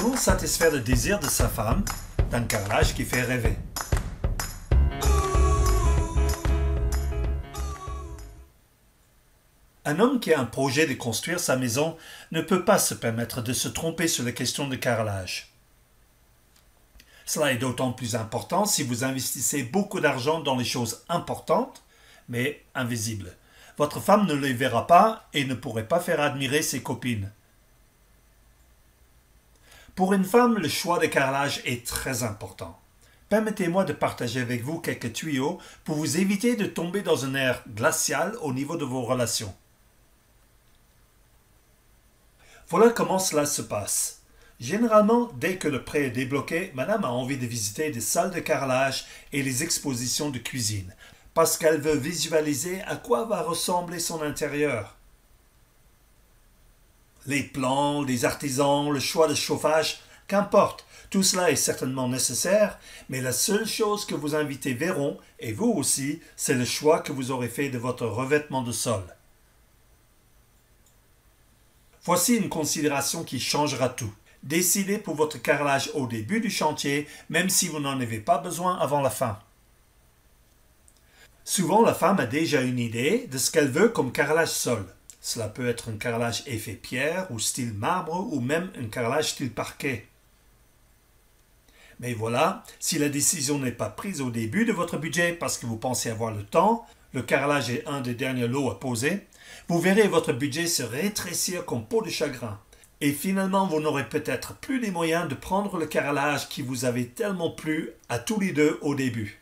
Comment satisfaire le désir de sa femme d'un carrelage qui fait rêver? Un homme qui a un projet de construire sa maison ne peut pas se permettre de se tromper sur la question de carrelage. Cela est d'autant plus important si vous investissez beaucoup d'argent dans les choses importantes, mais invisibles. Votre femme ne les verra pas et ne pourrait pas faire admirer ses copines. Pour une femme, le choix de carrelage est très important. Permettez-moi de partager avec vous quelques tuyaux pour vous éviter de tomber dans un air glacial au niveau de vos relations. Voilà comment cela se passe. Généralement, dès que le prêt est débloqué, madame a envie de visiter des salles de carrelage et les expositions de cuisine, parce qu'elle veut visualiser à quoi va ressembler son intérieur. Les plans, les artisans, le choix de chauffage, qu'importe, tout cela est certainement nécessaire, mais la seule chose que vos invités verront, et vous aussi, c'est le choix que vous aurez fait de votre revêtement de sol. Voici une considération qui changera tout. Décidez pour votre carrelage au début du chantier, même si vous n'en avez pas besoin avant la fin. Souvent, la femme a déjà une idée de ce qu'elle veut comme carrelage sol. Cela peut être un carrelage effet pierre ou style marbre ou même un carrelage style parquet. Mais voilà, si la décision n'est pas prise au début de votre budget parce que vous pensez avoir le temps, le carrelage est un des derniers lots à poser, vous verrez votre budget se rétrécir comme peau de chagrin. Et finalement, vous n'aurez peut-être plus les moyens de prendre le carrelage qui vous avait tellement plu à tous les deux au début.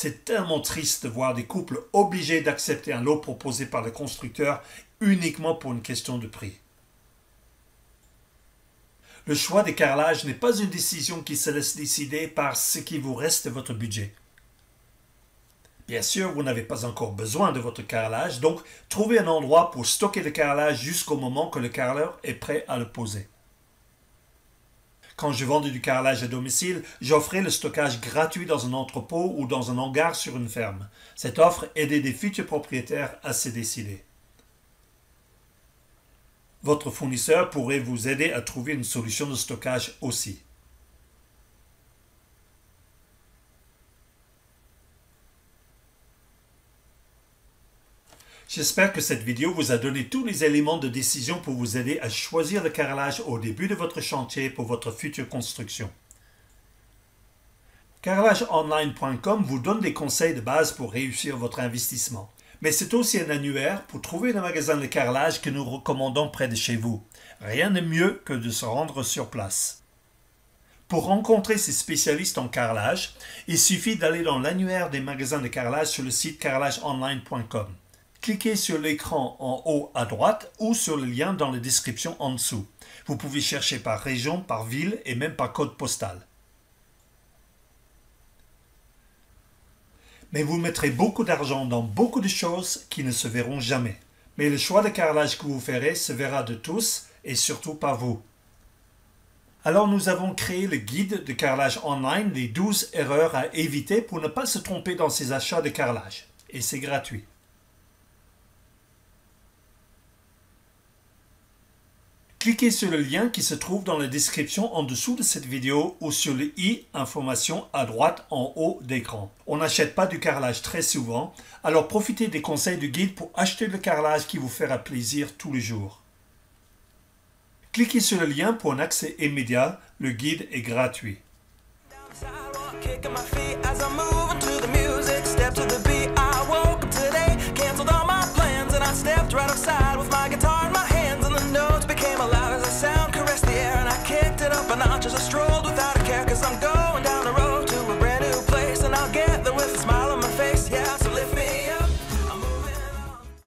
C'est tellement triste de voir des couples obligés d'accepter un lot proposé par le constructeur uniquement pour une question de prix. Le choix des carrelages n'est pas une décision qui se laisse décider par ce qui vous reste de votre budget. Bien sûr, vous n'avez pas encore besoin de votre carrelage, donc trouvez un endroit pour stocker le carrelage jusqu'au moment que le carreleur est prêt à le poser. Quand je vendais du carrelage à domicile, j'offrais le stockage gratuit dans un entrepôt ou dans un hangar sur une ferme. Cette offre aidait des futurs propriétaires à se décider. Votre fournisseur pourrait vous aider à trouver une solution de stockage aussi. J'espère que cette vidéo vous a donné tous les éléments de décision pour vous aider à choisir le carrelage au début de votre chantier pour votre future construction. Carrelageonline.com vous donne des conseils de base pour réussir votre investissement. Mais c'est aussi un annuaire pour trouver le magasin de carrelage que nous recommandons près de chez vous. Rien de mieux que de se rendre sur place. Pour rencontrer ces spécialistes en carrelage, il suffit d'aller dans l'annuaire des magasins de carrelage sur le site carrelageonline.com. Cliquez sur l'écran en haut à droite ou sur le lien dans la description en dessous. Vous pouvez chercher par région, par ville et même par code postal. Mais vous mettrez beaucoup d'argent dans beaucoup de choses qui ne se verront jamais. Mais le choix de carrelage que vous ferez se verra de tous et surtout par vous. Alors nous avons créé le guide de carrelage online, les 12 erreurs à éviter pour ne pas se tromper dans ses achats de carrelage. Et c'est gratuit. Cliquez sur le lien qui se trouve dans la description en dessous de cette vidéo ou sur le i information à droite en haut d'écran. On n'achète pas du carrelage très souvent, alors profitez des conseils du guide pour acheter le carrelage qui vous fera plaisir tous les jours. Cliquez sur le lien pour un accès immédiat, le guide est gratuit. Kicking my feet as I move into the music, step to the beat. I woke up today, canceled all my plans, and I stepped right outside with my guitar in my